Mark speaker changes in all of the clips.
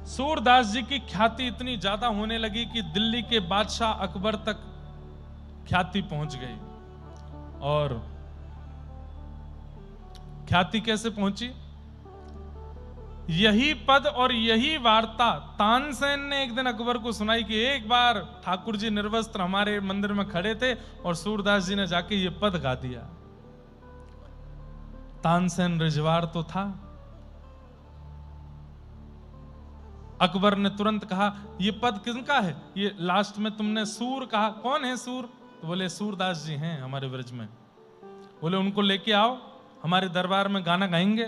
Speaker 1: सूरदास जी की ख्याति इतनी ज्यादा होने लगी कि दिल्ली के बादशाह अकबर तक ख्याति पहुंच गई। और ख्याति कैसे पहुंची? यही पद और यही वार्ता तानसेन ने एक दिन अकबर को सुनाई कि एक बार ठाकुर जी निर्वस्त्र हमारे मंदिर में खड़े थे और सूरदास जी ने जाके ये पद गा दिया। तानसेन रिजवार तो था। अकबर ने तुरंत कहा ये पद किसका है? ये लास्ट में तुमने सूर कहा, कौन है सूर? तो बोले सूरदास जी हैं हमारे व्रज में। बोले उनको लेके आओ, हमारे दरबार में गाना गाएंगे।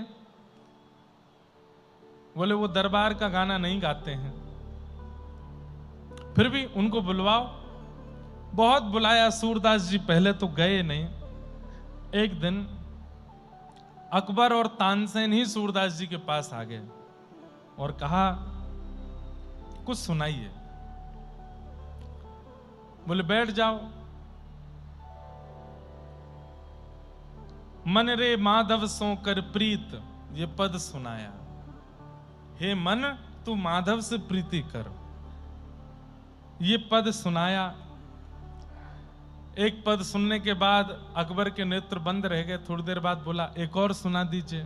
Speaker 1: बोले वो दरबार का गाना नहीं गाते हैं। फिर भी उनको बुलवाओ। बहुत बुलाया, सूरदास जी पहले तो गए नहीं। एक दिन अकबर और तानसेन ही सूरदास जी के पास आ गए और कहा कुछ सुनाइए। बोले बैठ जाओ। मन रे माधव सो कर प्रीत, ये पद सुनाया। हे मन तू माधव से प्रीति कर, ये पद सुनाया। एक पद सुनने के बाद अकबर के नेत्र बंद रह गए। थोड़ी देर बाद बोला एक और सुना दीजिए।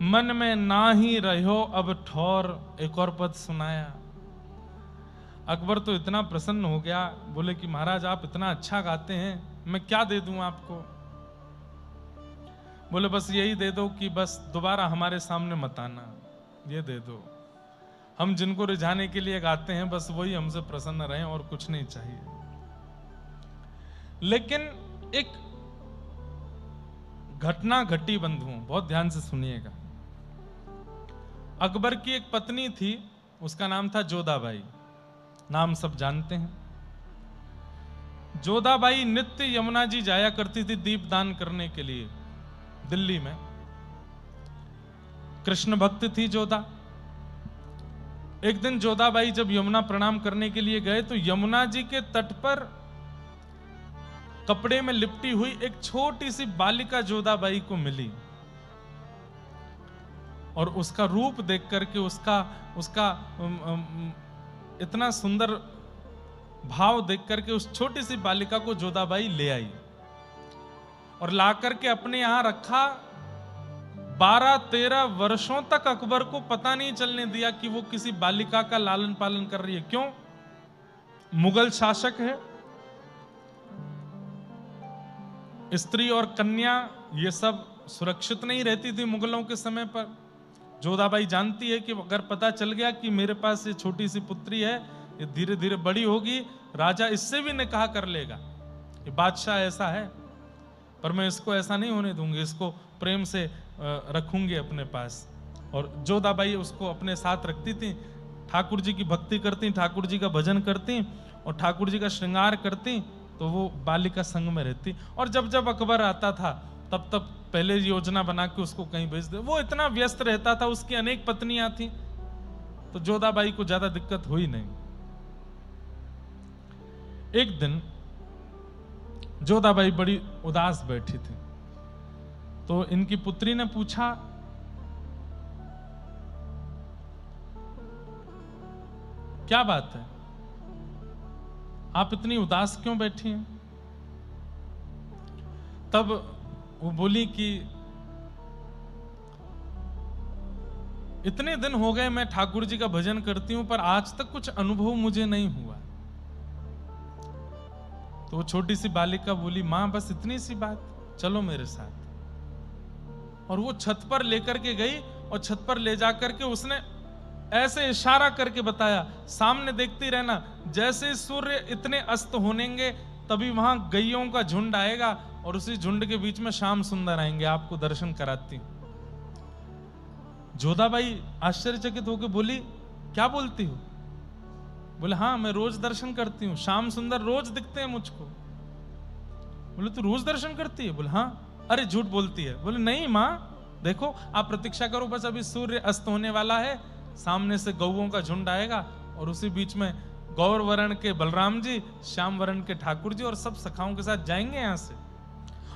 Speaker 1: मन में ना ही रहो अब ठौर, एक और पद सुनाया। अकबर तो इतना प्रसन्न हो गया, बोले कि महाराज आप इतना अच्छा गाते हैं, मैं क्या दे दूं आपको? बोले बस यही दे दो कि बस दोबारा हमारे सामने मत आना, ये दे दो। हम जिनको रिझाने के लिए गाते हैं बस वही हमसे प्रसन्न रहें और कुछ नहीं चाहिए। लेकिन एक घटना घटी बंधुओं, बहुत ध्यान से सुनिएगा। अकबर की एक पत्नी थी, उसका नाम था जोधाबाई। नाम सब जानते हैं। जोधाबाई नित्य यमुना जी जाया करती थी दीपदान करने के लिए दिल्ली में। कृष्ण भक्त थी जोधा। एक दिन जोधाबाई जब यमुना प्रणाम करने के लिए गए तो यमुना जी के तट पर कपड़े में लिपटी हुई एक छोटी सी बालिका जोधाबाई को मिली और उसका रूप देख करके उसका इतना सुंदर भाव देख करके उस छोटी सी बालिका को जोधाबाई ले आई और ला करके अपने यहां रखा। 12-13 वर्षों तक अकबर को पता नहीं चलने दिया कि वो किसी बालिका का लालन पालन कर रही है। क्यों? मुगल शासक है, स्त्री और कन्या ये सब सुरक्षित नहीं रहती थी मुगलों के समय पर। जोधाबाई जानती है कि अगर पता चल गया कि मेरे पास ये छोटी सी पुत्री है, ये धीरे धीरे बड़ी होगी, राजा इससे भी निकाह कर लेगा, ये बादशाह ऐसा है, पर मैं इसको ऐसा नहीं होने दूंगी, इसको प्रेम से रखूंगी अपने पास। और जोधाबाई उसको अपने साथ रखती थी, ठाकुर जी की भक्ति करती, ठाकुर जी का भजन करती और ठाकुर जी का श्रृंगार करती, तो वो बालिका संग में रहती। और जब जब अकबर आता था तब तब पहले योजना बना के उसको कहीं भेज दे। वो इतना व्यस्त रहता था, उसकी अनेक पत्नियां थी, तो जोधाबाई को ज्यादा दिक्कत हुई नहीं। एक दिन जोधाबाई बड़ी उदास बैठी थी, तो इनकी पुत्री ने पूछा क्या बात है, आप इतनी उदास क्यों बैठी हैं? तब वो बोली कि इतने दिन हो गए मैं ठाकुर जी का भजन करती हूं, पर आज तक कुछ अनुभव मुझे नहीं हुआ। तो वो छोटी सी बालिका बोली मां बस इतनी सी बात, चलो मेरे साथ। और वो छत पर लेकर के गई और छत पर ले जाकर के उसने ऐसे इशारा करके बताया, सामने देखती रहना, जैसे सूर्य इतने अस्त होनेंगे तभी वहां गैयों का झुंड आएगा और उसी झुंड के बीच में श्याम सुंदर आएंगे, आपको दर्शन कराती। जोधाबाई आश्चर्यचकित होकर बोली क्या बोलती हो? बोले हाँ मैं रोज दर्शन करती हूँ, श्याम सुंदर रोज दिखते हैं मुझको। बोले तू रोज दर्शन करती है? बोले हाँ। अरे झूठ बोलती है। बोले नहीं माँ, देखो आप प्रतीक्षा करो, बस अभी सूर्य अस्त होने वाला है, सामने से गौओं का झुंड आएगा और उसी बीच में गौर वर्ण के बलराम जी, श्याम वर्ण के ठाकुर जी और सब सखाओं के साथ जाएंगे यहां से,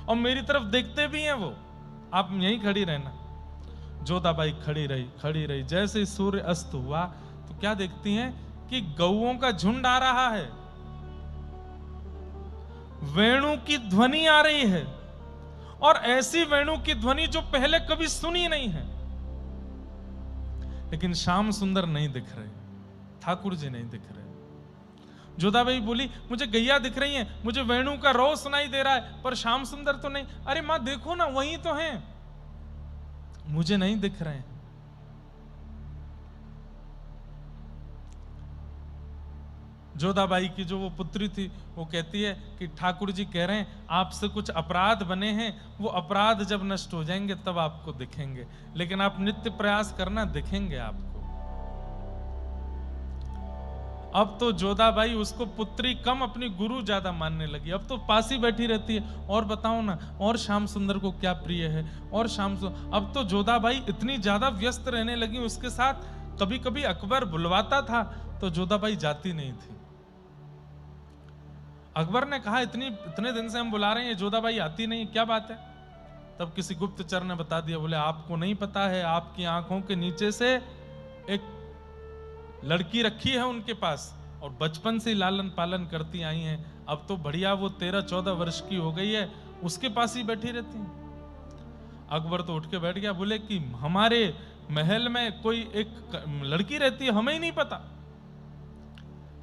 Speaker 1: और मेरी तरफ देखते भी हैं वो, आप यहीं खड़ी रहना। जोधाबाई खड़ी रही। जैसे ही सूर्य अस्त हुआ तो क्या देखती हैं कि गौओं का झुंड आ रहा है, वेणु की ध्वनि आ रही है, और ऐसी वेणु की ध्वनि जो पहले कभी सुनी नहीं है। लेकिन श्याम सुंदर नहीं दिख रहे, ठाकुर जी नहीं दिख रहे। जोधाबाई बोली, मुझे गैया दिख रही है, मुझे वेणु का रो सुनाई दे रहा है, पर श्याम सुंदर तो नहीं। अरे मां देखो ना, वही तो हैं, मुझे नहीं दिख रहे हैं। जोधाबाई की जो वो पुत्री थी वो कहती है कि ठाकुर जी कह रहे हैं आपसे कुछ अपराध बने हैं, वो अपराध जब नष्ट हो जाएंगे तब आपको दिखेंगे, लेकिन आप नित्य प्रयास करना, दिखेंगे आपको। अब तो जोधाबाई उसको पुत्री कम अपनी गुरु ज्यादा मानने लगी। अब तो पास ही बैठी रहती है, और बताओ ना, और श्याम सुंदर को क्या प्रिय है, और अब तो जोधाबाई इतनी ज्यादा व्यस्त रहने लगी उसके साथ। कभी कभी अकबर बुलवाता था तो जोधाबाई जाती नहीं थी। अकबर ने कहा इतने दिन से हम बुला रहे हैं, जोधाबाई आती नहीं, क्या बात है? तब किसी गुप्तचर ने बता दिया, बोले आपको नहीं पता है, आपकी आंखों के नीचे से एक लड़की रखी है उनके पास, और बचपन से लालन पालन करती आई हैं। अब तो बढ़िया वो 13-14 वर्ष की हो गई है, उसके पास ही बैठी रहती है। अकबर तो उठ के बैठ गया, बोले कि हमारे महल में कोई एक लड़की रहती है, हमें ही नहीं पता।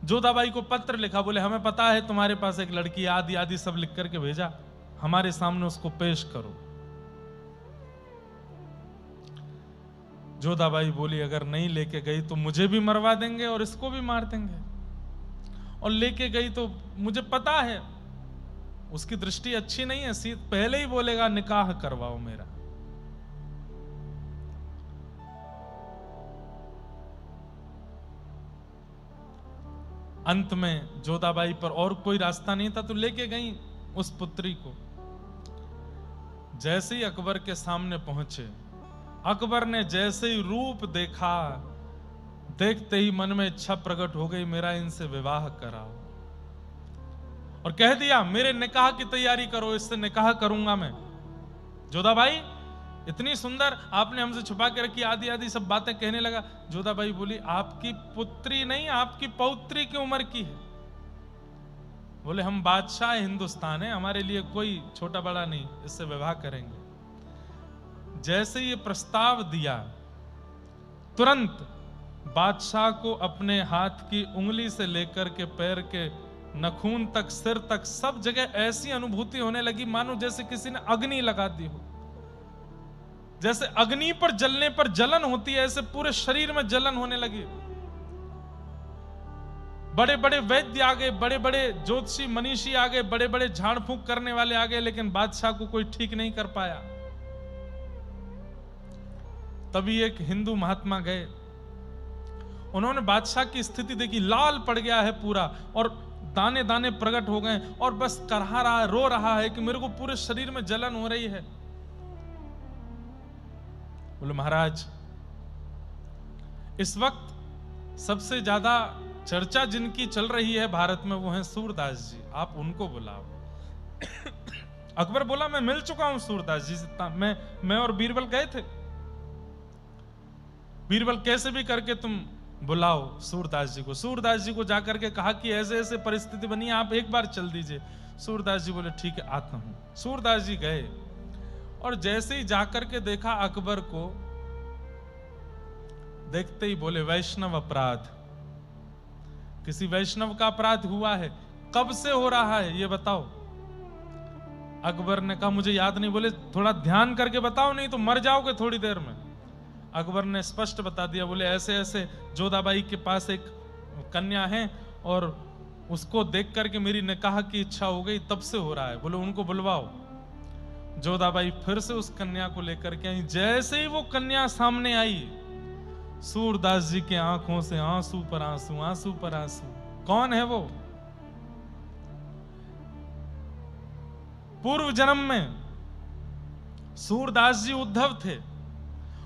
Speaker 1: जोधाबाई को पत्र लिखा, बोले हमें पता है तुम्हारे पास एक लड़की, आदि आदि सब लिख करके भेजा, हमारे सामने उसको पेश करो। जोधाबाई बोली अगर नहीं लेके गई तो मुझे भी मरवा देंगे और इसको भी मार देंगे, और लेके गई तो मुझे पता है उसकी दृष्टि अच्छी नहीं है, पहले ही बोलेगा निकाह करवाओ मेरा। अंत में जोधाबाई पर और कोई रास्ता नहीं था तो लेके गई उस पुत्री को। जैसे ही अकबर के सामने पहुंचे, अकबर ने जैसे ही रूप देखा, देखते ही मन में इच्छा प्रकट हो गई, मेरा इनसे विवाह कराओ, और कह दिया मेरे निकाह की तैयारी करो, इससे निकाह करूंगा मैं। जोधाबाई इतनी सुंदर, आपने हमसे छुपा के रखी, आदि आदि सब बातें कहने लगा। जोधाबाई बोली आपकी पुत्री नहीं, आपकी पौत्री की उम्र की है। बोले हम बादशाह हिंदुस्तान है, हमारे लिए कोई छोटा बड़ा नहीं, इससे विवाह करेंगे। जैसे ये प्रस्ताव दिया, तुरंत बादशाह को अपने हाथ की उंगली से लेकर के पैर के नखून तक, सिर तक, सब जगह ऐसी अनुभूति होने लगी मानो जैसे किसी ने अग्नि लगा दी हो। जैसे अग्नि पर जलने पर जलन होती है, ऐसे पूरे शरीर में जलन होने लगी। बड़े बड़े वैद्य आ गए, बड़े बड़े ज्योतिषी मनीषी आ गए, बड़े बड़े झाड़ फूंक करने वाले आ गए, लेकिन बादशाह को कोई ठीक नहीं कर पाया। तभी एक हिंदू महात्मा गए, उन्होंने बादशाह की स्थिति देखी, लाल पड़ गया है पूरा, और दाने दाने प्रकट हो गए, और बस करहा रहा है, रो रहा है कि मेरे को पूरे शरीर में जलन हो रही है। बोले महाराज इस वक्त सबसे ज्यादा चर्चा जिनकी चल रही है भारत में वो हैं सूरदास जी, आप उनको बुलाओ। अकबर बोला मैं मिल चुका हूं सूरदास जी से, मैं और बीरबल गए थे। बीरबल कैसे भी करके तुम बुलाओ सूरदास जी को। सूरदास जी को जाकर के कहा कि ऐसे ऐसे परिस्थिति बनी, आप एक बार चल दीजिए। सूरदास जी बोले ठीक है आता हूं। सूरदास जी गए, और जैसे ही जाकर के देखा अकबर को, देखते ही बोले वैष्णव अपराध, किसी वैष्णव का अपराध हुआ है, कब से हो रहा है ये बताओ। अकबर ने कहा मुझे याद नहीं। बोले थोड़ा ध्यान करके बताओ, नहीं तो मर जाओगे थोड़ी देर में। अकबर ने स्पष्ट बता दिया, बोले ऐसे ऐसे जोधाबाई के पास एक कन्या है और उसको देख करके मेरी निकाह की इच्छा हो गई, तब से हो रहा है। बोले उनको बुलवाओ। जोधाबाई फिर से उस कन्या को लेकर के आई। जैसे ही वो कन्या सामने आई, सूरदास जी के आंखों से आंसू पर आंसू, आंसू पर आंसू। कौन है वो? पूर्व जन्म में सूरदास जी उद्धव थे,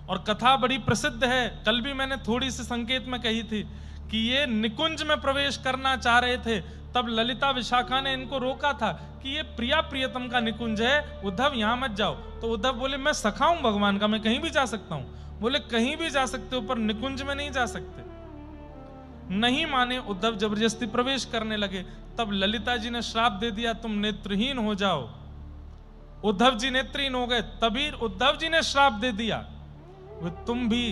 Speaker 1: और कथा बड़ी प्रसिद्ध है, कल भी मैंने थोड़ी सी संकेत में कही थी कि ये निकुंज में प्रवेश करना चाह रहे थे, तब ललिता विशाखा ने इनको रोका था कि ये प्रिया प्रियतम का निकुंज है, उद्धव यहां मत जाओ। तो उद्धव बोले मैं सखा हूं भगवान का, मैं कहीं भी जा सकता हूं। बोले कहीं भी जा सकते हो पर निकुंज में नहीं जा सकते। नहीं माने, उद्धव जबरदस्ती प्रवेश करने लगे। तब ललिता जी ने श्राप दे दिया तुम नेत्रहीन हो जाओ। उद्धव जी नेत्रहीन हो गए। तभी उद्धव जी ने श्राप दे दिया तुम भी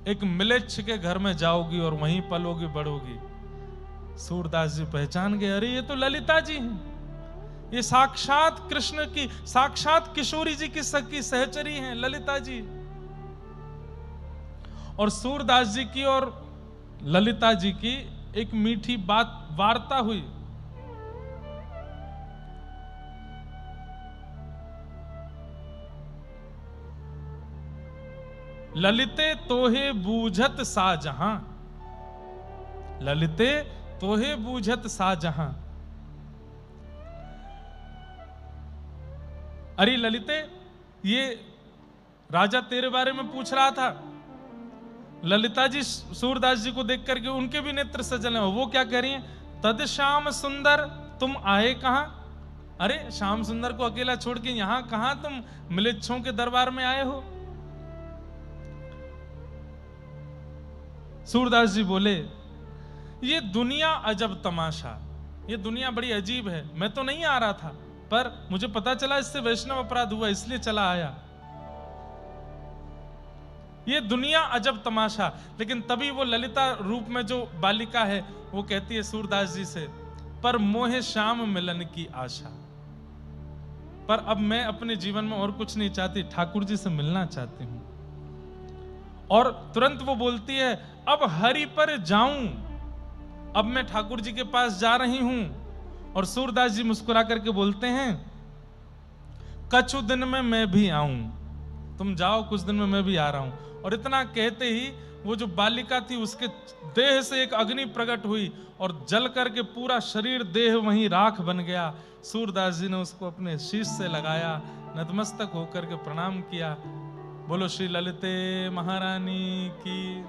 Speaker 1: एक मिलेच्छ के घर में जाओगी और वहीं पलोगी बढ़ोगी। सूरदास जी पहचान गए, अरे ये तो ललिता जी हैं, ये साक्षात कृष्ण की, साक्षात किशोरी जी की सखी सहचरी हैं ललिता जी। और सूरदास जी की और ललिता जी की एक मीठी बात वार्ता हुई। ललिते तोहे बूझत साजहां, ललिते तोहे बूझत साजहां। अरे ललिते, ये राजा तेरे बारे में पूछ रहा था। ललिता जी सूरदास जी को देख करके उनके भी नेत्र सजल हैं। वो क्या कह रही हैं, तद श्याम सुंदर तुम आए कहां। अरे श्याम सुंदर को अकेला छोड़ के यहां कहां तुम मिलेच्छों के दरबार में आए हो। सूरदास जी बोले ये दुनिया अजब तमाशा, ये दुनिया बड़ी अजीब है। मैं तो नहीं आ रहा था, पर मुझे पता चला इससे वैष्णव अपराध हुआ, इसलिए चला आया। ये दुनिया अजब तमाशा। लेकिन तभी वो ललिता रूप में जो बालिका है वो कहती है सूरदास जी से, पर मोहे श्याम मिलन की आशा। पर अब मैं अपने जीवन में और कुछ नहीं चाहती, ठाकुर जी से मिलना चाहती हूं। और तुरंत वो बोलती है अब हरि पर जाऊं, अब मैं ठाकुर जी के पास जा रही हूं। और सूरदास जी मुस्कुरा करके बोलते हैं कछु दिन में मैं भी आऊं, तुम जाओ कुछ दिन में मैं भी आ रहा हूं। और इतना कहते ही वो जो बालिका थी उसके देह से एक अग्नि प्रकट हुई और जल करके पूरा शरीर देह वहीं राख बन गया। सूरदास जी ने उसको अपने शीश से लगाया, नतमस्तक होकर के प्रणाम किया। बोलो श्री ललिते महारानी की।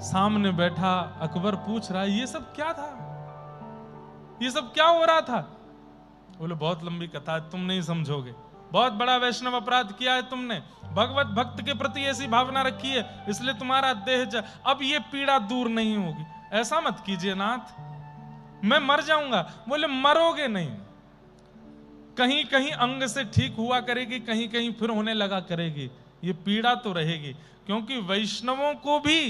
Speaker 1: सामने बैठा अकबर पूछ रहा है ये सब क्या था, ये सब क्या हो रहा था। बोले बहुत लंबी कथा है, तुम नहीं समझोगे। बहुत बड़ा वैष्णव अपराध किया है तुमने, भगवत भक्त के प्रति ऐसी भावना रखी है, इसलिए तुम्हारा देह अब ये पीड़ा दूर नहीं होगी। ऐसा मत कीजिए नाथ, मैं मर जाऊंगा। बोले मरोगे नहीं, कहीं कहीं अंग से ठीक हुआ करेगी, कहीं कहीं फिर होने लगा करेगी, ये पीड़ा तो रहेगी। क्योंकि वैष्णवों को भी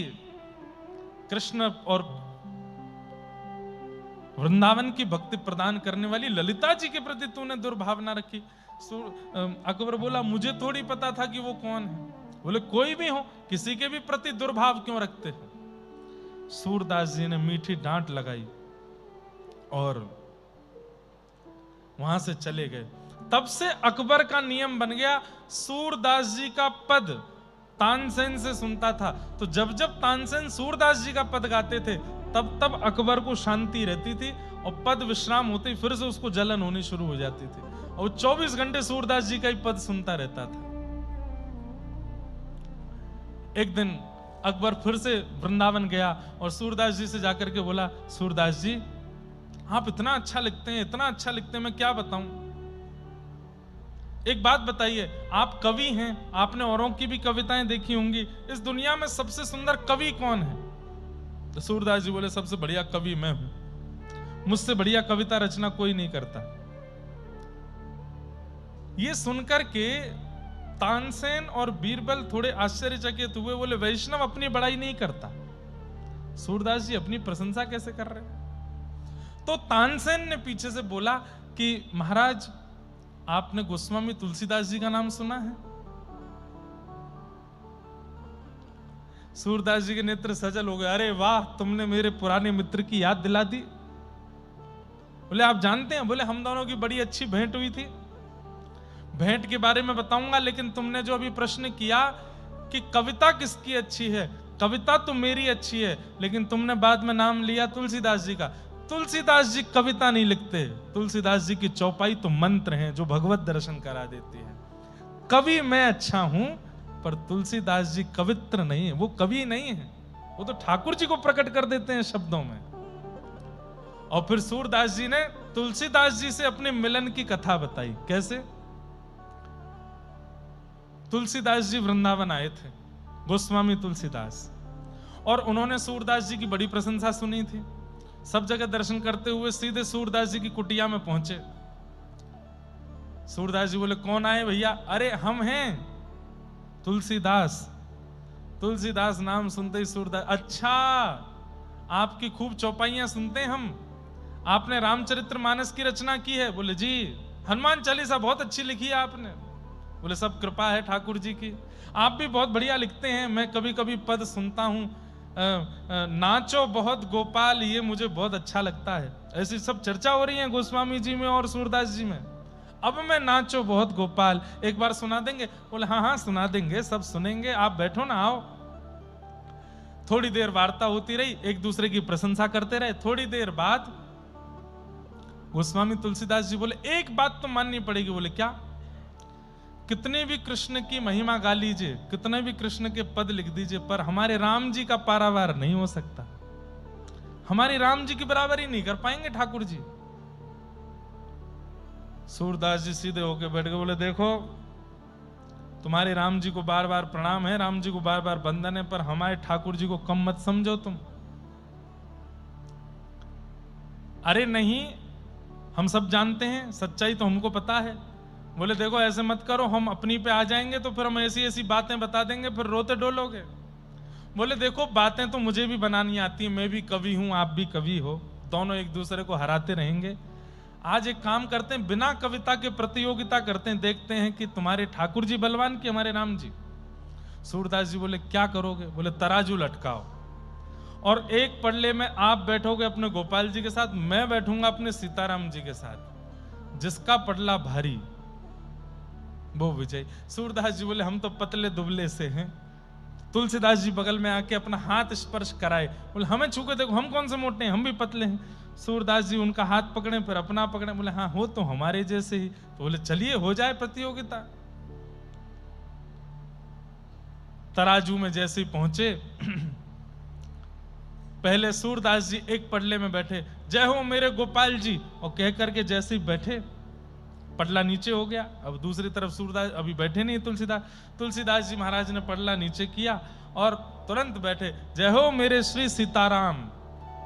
Speaker 1: कृष्ण और वृंदावन की भक्ति प्रदान करने वाली ललिता जी के प्रति तूने दुर्भावना रखी। अकबर बोला मुझे थोड़ी पता था कि वो कौन है। बोले कोई भी हो, किसी के भी प्रति दुर्भाव क्यों रखते हो। सूरदास जी ने मीठी डांट लगाई और वहां से चले गए। तब से अकबर का नियम बन गया, सूरदास जी का पद तानसेन से सुनता था। तो जब जब तानसेन सूरदास जी का पद गाते थे तब तब अकबर को शांति रहती थी और पद विश्राम होते फिर से उसको जलन होनी शुरू हो जाती थी और 24 घंटे सूरदास जी का ही पद सुनता रहता था। एक दिन अकबर फिर से वृंदावन गया और सूरदास जी से जाकर के बोला सूरदास जी आप इतना अच्छा लिखते हैं, इतना अच्छा लिखते हैं, मैं क्या बताऊं। एक बात बताइए, आप कवि हैं, आपने औरों की भी कविताएं देखी होंगी, इस दुनिया में सबसे सुंदर कवि कौन है। तो सूरदास जी बोले सबसे बढ़िया कवि मैं हूं, मुझसे बढ़िया कविता रचना कोई नहीं करता। ये सुनकर के तानसेन और बीरबल थोड़े आश्चर्यचकित हुए। बोले वैष्णव अपनी बड़ाई नहीं करता, सूरदास जी अपनी प्रशंसा कैसे कर रहे। तो तानसेन ने पीछे से बोला कि महाराज आपने गोस्वामी तुलसीदास जी का नाम सुना है। सूरदास जी के नेत्र सजल हो गए, अरे वाह तुमने मेरे पुराने मित्र की याद दिला दी। बोले आप जानते हैं, बोले हम दोनों की बड़ी अच्छी भेंट हुई थी। भेंट के बारे में बताऊंगा, लेकिन तुमने जो अभी प्रश्न किया कि कविता किसकी अच्छी है, कविता तो मेरी अच्छी है, लेकिन तुमने बाद में नाम लिया तुलसीदास जी का। तुलसीदास जी कविता नहीं लिखते, तुलसीदास जी की चौपाई तो मंत्र हैं जो भगवत दर्शन करा देती है। कवि मैं अच्छा हूं पर तुलसीदास जी कवित्र नहीं है, वो कवि नहीं है, वो तो ठाकुर जी को प्रकट कर देते हैं शब्दों में। और फिर सूरदास जी ने तुलसीदास जी से अपने मिलन की कथा बताई। कैसे? तुलसीदास जी वृंदावन आए थे, गोस्वामी तुलसीदास, और उन्होंने सूरदास जी की बड़ी प्रशंसा सुनी थी। सब जगह दर्शन करते हुए सीधे सूरदास जी की कुटिया में पहुंचे। सूरदास जी बोले, कौन आए भैया? अरे हम हैं तुलसीदास। तुलसीदास नाम सुनते ही सूरदास, अच्छा आपकी खूब चौपाइयां सुनते हैं हम, आपने रामचरितमानस की रचना की है? बोले जी। हनुमान चालीसा बहुत अच्छी लिखी है आपने? बोले सब कृपा है ठाकुर जी की। आप भी बहुत बढ़िया लिखते हैं, मैं कभी कभी पद सुनता हूं, नाचो बहुत गोपाल, ये मुझे बहुत अच्छा लगता है। ऐसी सब चर्चा हो रही है गोस्वामी जी में और सूरदास जी में। अब मैं नाचो बहुत गोपाल एक बार सुना देंगे? बोले हाँ हाँ सुना देंगे, सब सुनेंगे, आप बैठो ना, आओ। थोड़ी देर वार्ता होती रही, एक दूसरे की प्रशंसा करते रहे। थोड़ी देर बाद गोस्वामी तुलसीदास जी बोले, एक बात तो माननी पड़ेगी। बोले क्या? कितने भी कृष्ण की महिमा गा लीजिए, कितने भी कृष्ण के पद लिख दीजिए, पर हमारे राम जी का पारावार नहीं हो सकता। हमारे राम जी की बराबरी नहीं कर पाएंगे ठाकुर जी। सूरदास जी सीधे होके बैठ गए। बोले देखो, तुम्हारे राम जी को बार बार प्रणाम है, राम जी को बार बार वंदन है, पर हमारे ठाकुर जी को कम मत समझो तुम। अरे नहीं, हम सब जानते हैं, सच्चाई तो हमको पता है। बोले देखो ऐसे मत करो, हम अपनी पे आ जाएंगे तो फिर हम ऐसी ऐसी बातें बता देंगे, फिर रोते डोलोगे। बोले देखो बातें तो मुझे भी बनानी आती है, मैं भी कवि हूं, आप भी कवि हो, दोनों एक दूसरे को हराते रहेंगे। आज एक काम करते हैं, बिना कविता के प्रतियोगिता करते हैं, देखते हैं कि तुम्हारे ठाकुर जी बलवान कि हमारे राम जी। सूरदास जी बोले क्या करोगे? बोले तराजू लटकाओ, और एक पल्ले में आप बैठोगे अपने गोपाल जी के साथ, मैं बैठूंगा अपने सीताराम जी के साथ, जिसका पटला भारी वो विजय। सूरदास जी बोले हम तो पतले दुबले से हैं। तुलसीदास जी बगल में आके अपना हाथ स्पर्श कराए, बोले हमें छू के देखो, हम कौन से मोटे हैं, हम भी पतले हैं। सूरदास जी उनका हाथ पकड़े, फिर अपना पकड़े, बोले हाँ हो तो हमारे जैसे ही। तो बोले चलिए हो जाए प्रतियोगिता। तराजू में जैसे ही पहुंचे, पहले सूरदास जी एक पडले में बैठे, जय हो मेरे गोपाल जी, और कह करके जैसे ही बैठे पडला नीचे हो गया। अब दूसरी तरफ सूरदास अभी बैठे नहीं तुलसीदास, तुलसीदास जी महाराज ने पडला नीचे किया और तुरंत बैठे, जय हो मेरे श्री सीताराम।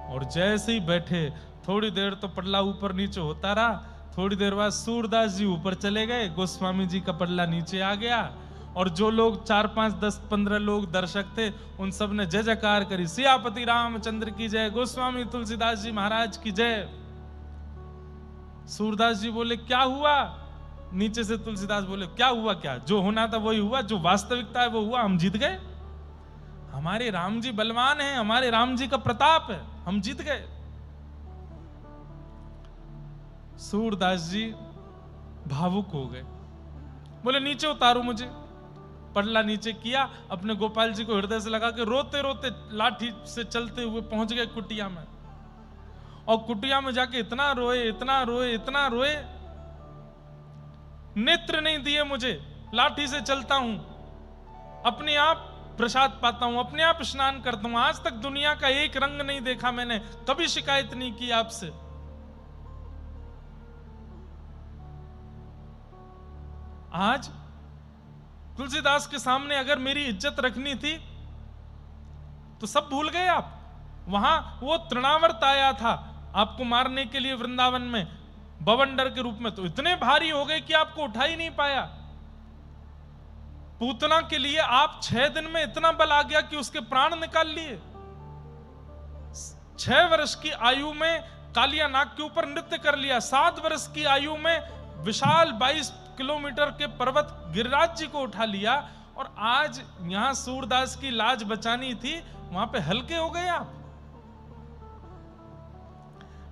Speaker 1: और जैसे ही बैठे थोड़ी देर तो पडला ऊपर नीचे होता रहा, थोड़ी देर बाद सूरदास जी ऊपर चले गए, गोस्वामी जी का पडला नीचे आ गया, और जो लोग 4, 5, 10, 15 लोग दर्शक थे उन सब ने जय जयकार करी, सियापति रामचंद्र की जय, गोस्वामी तुलसीदास जी महाराज की जय। सूरदास जी बोले क्या हुआ? नीचे से तुलसीदास बोले क्या हुआ? क्या जो होना था वही हुआ, जो वास्तविकता है वो हुआ, हम जीत गए। हमारे राम जी बलवान हैं, हमारे राम जी का प्रताप है, हम जीत गए। सूरदास जी भावुक हो गए, बोले नीचे उतारो मुझे। पडला नीचे किया, अपने गोपाल जी को हृदय से लगा के रोते रोते लाठी से चलते हुए पहुंच गए कुटिया में। और कुटिया में जाके इतना रोए, इतना रोए, इतना रोए, नेत्र नहीं दिए मुझे, लाठी से चलता हूं, अपने आप प्रसाद पाता हूं, अपने आप स्नान करता हूं, आज तक दुनिया का एक रंग नहीं देखा मैंने, कभी शिकायत नहीं की आपसे। आज तुलसीदास के सामने अगर मेरी इज्जत रखनी थी तो सब भूल गए आप। वहां वो तृणावर्त आया था आपको मारने के लिए वृंदावन में बवंडर के रूप में, तो इतने भारी हो गए कि आपको उठा ही नहीं पाया। पूतना के लिए आप 6 दिन में इतना बल आ गया कि उसके प्राण निकाल लिए। 6 वर्ष की आयु में कालिया नाग के ऊपर नृत्य कर लिया, 7 वर्ष की आयु में विशाल 22 किलोमीटर के पर्वत गिरिराज जी को उठा लिया, और आज यहां सूरदास की लाज बचानी थी, वहां पे हल्के हो गए आप।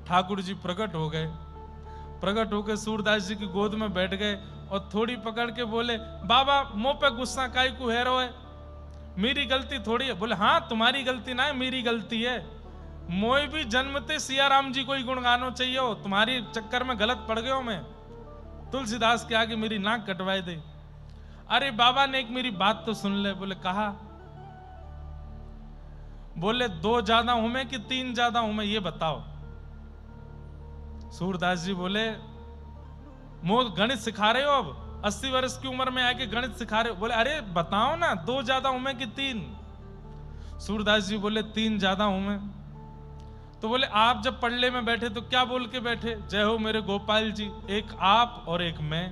Speaker 1: ठाकुर जी प्रकट हो गए, प्रकट होकर सूरदास जी की गोद में बैठ गए और थोड़ी पकड़ के बोले, बाबा मुंह पे गुस्सा काहे को है रो है, मेरी गलती थोड़ी है। बोले हाँ तुम्हारी गलती ना है, मेरी गलती है, मोए भी जन्मते सिया राम जी को ही गुणगानो चाहिए हो, तुम्हारी चक्कर में गलत पड़ गया मैं। तुलसीदास के आगे मेरी नाक कटवाए दे। अरे बाबा ने एक मेरी बात तो सुन ले। बोले कहा? बोले 2 ज्यादा हूं मैं कि 3 ज्यादा हूं मैं, ये बताओ। सूरदास जी बोले, मो गणित सिखा रहे हो? अब 80 वर्ष की उम्र में आके गणित सिखा रहे हो? बोले अरे बताओ ना, 2 ज्यादा हूं मैं कि 3? सूरदास जी बोले 3 ज्यादा हूं मैं। तो बोले आप जब पढ़ले में बैठे तो क्या बोल के बैठे? जय हो मेरे गोपाल जी, एक आप और एक मैं।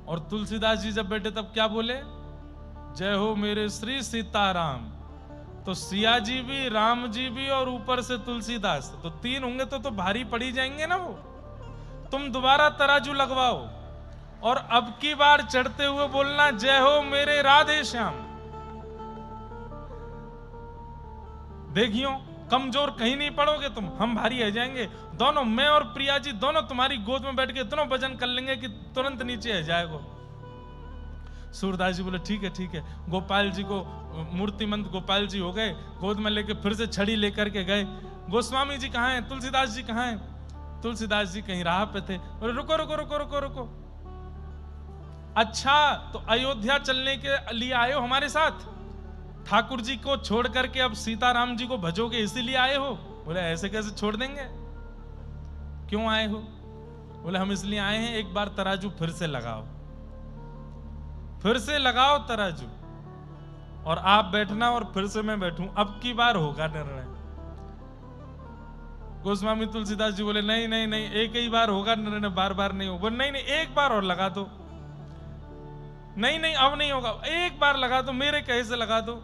Speaker 1: और तुलसीदास जी जब बैठे तब क्या बोले? जय हो मेरे श्री सीताराम। तो सिया जी भी, राम जी भी और ऊपर से तुलसीदास, तो 3 होंगे तो भारी पड़ी जाएंगे ना वो। तुम दोबारा तराजू लगवाओ और अब की बार चढ़ते हुए बोलना, जय हो मेरे राधे श्याम। देखियो कमजोर कहीं नहीं पड़ोगे तुम, हम भारी रह जाएंगे दोनों। मैं और प्रिया जी दोनों तुम्हारी गोद में बैठ के इतना वजन कर लेंगे कि तुरंत नीचे आ जाएगा। सूरदास जी बोले ठीक है ठीक है। गोपाल जी को मूर्तिमंत गोपाल जी हो गए, गोद में लेके फिर से छड़ी लेकर के गए। गोस्वामी जी कहाँ हैं? तुलसीदास जी कहाँ हैं? तुलसीदास जी कहीं राह पे थे। बोले रुको रुको रुको रुको रुको, अच्छा तो अयोध्या चलने के लिए आए हो हमारे साथ? ठाकुर जी को छोड़ करके अब सीताराम जी को भजोगे इसीलिए आए हो? बोले ऐसे कैसे छोड़ देंगे, क्यों आए हो? बोले हम इसलिए आए हैं, एक बार तराजू फिर से लगाओ, फिर से लगाओ तराजू, और आप बैठना और फिर से मैं बैठूं, अब की बार होगा निर्णय। गोस्वामी तुलसीदास जी बोले नहीं नहीं नहीं, एक ही बार होगा निर्णय, बार बार नहीं होगा। बोले नहीं नहीं, एक बार और लगा दो। नहीं नहीं अब नहीं होगा, एक बार लगा दो, मेरे कहे से लगा दो।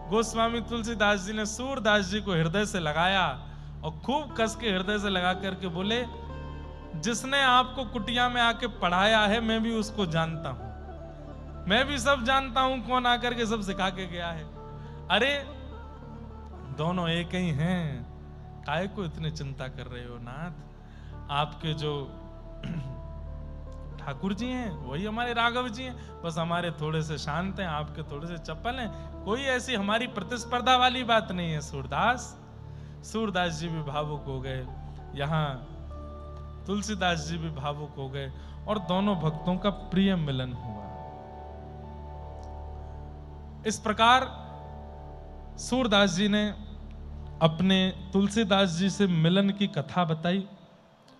Speaker 1: गोस्वामी तुलसीदास जी ने सूरदास जी को हृदय से लगाया और खूब कस के हृदय से लगा करके बोले, जिसने आपको कुटिया में आके पढ़ाया है मैं भी उसको जानता हूं, मैं भी सब जानता हूं कौन आकर के सब सिखा के गया है। अरे दोनों एक ही हैं, काहे को इतने चिंता कर रहे हो नाथ? आपके जो ठाकुर जी हैं वही हमारे राघव जी हैं, बस हमारे थोड़े से शांत हैं, आपके थोड़े से चप्पल हैं। कोई ऐसी हमारी प्रतिस्पर्धा वाली बात नहीं है सूरदास। सूरदास जी भी भावुक हो गए, यहाँ तुलसीदास जी भी भावुक हो गए और दोनों भक्तों का प्रिय मिलन हुआ। इस प्रकार सूरदास जी ने अपने तुलसीदास जी से मिलन की कथा बताई।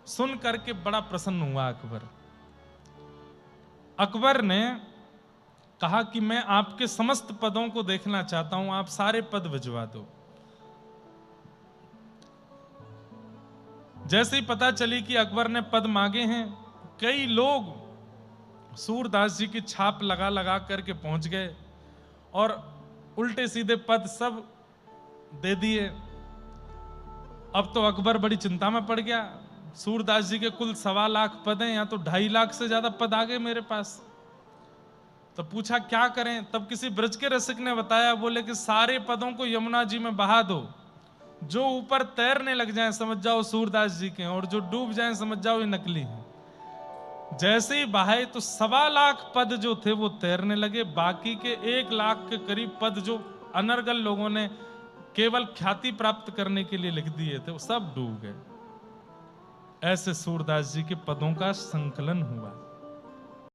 Speaker 1: सुन करके बड़ा प्रसन्न हुआ अकबर। अकबर ने कहा कि मैं आपके समस्त पदों को देखना चाहता हूं, आप सारे पद भिजवा दो। जैसे ही पता चली कि अकबर ने पद मांगे हैं, कई लोग सूरदास जी की छाप लगा लगा करके पहुंच गए और उल्टे सीधे पद सब दे दिए। अब तो अकबर बड़ी चिंता में पड़ गया। सूरदास जी के कुल 1.25 लाख पद हैं, या तो 2.5 लाख से ज्यादा पद आ गए मेरे पास। तो पूछा क्या करें? तब किसी ब्रज के रसिक ने बताया, बोले कि सारे पदों को यमुना जी में बहा दो, जो ऊपर तैरने लग जाएं समझ जाओ सूरदास जी के, और जो डूब जाएं समझ जाओ ये नकली हैं। जैसे ही बहाए तो 1.25 लाख पद जो थे वो तैरने लगे, बाकी के 1 लाख के करीब पद जो अनर्गल लोगों ने केवल ख्याति प्राप्त करने के लिए लिख दिए थे वो सब डूब गए। ऐसे सूरदास जी के पदों का संकलन हुआ।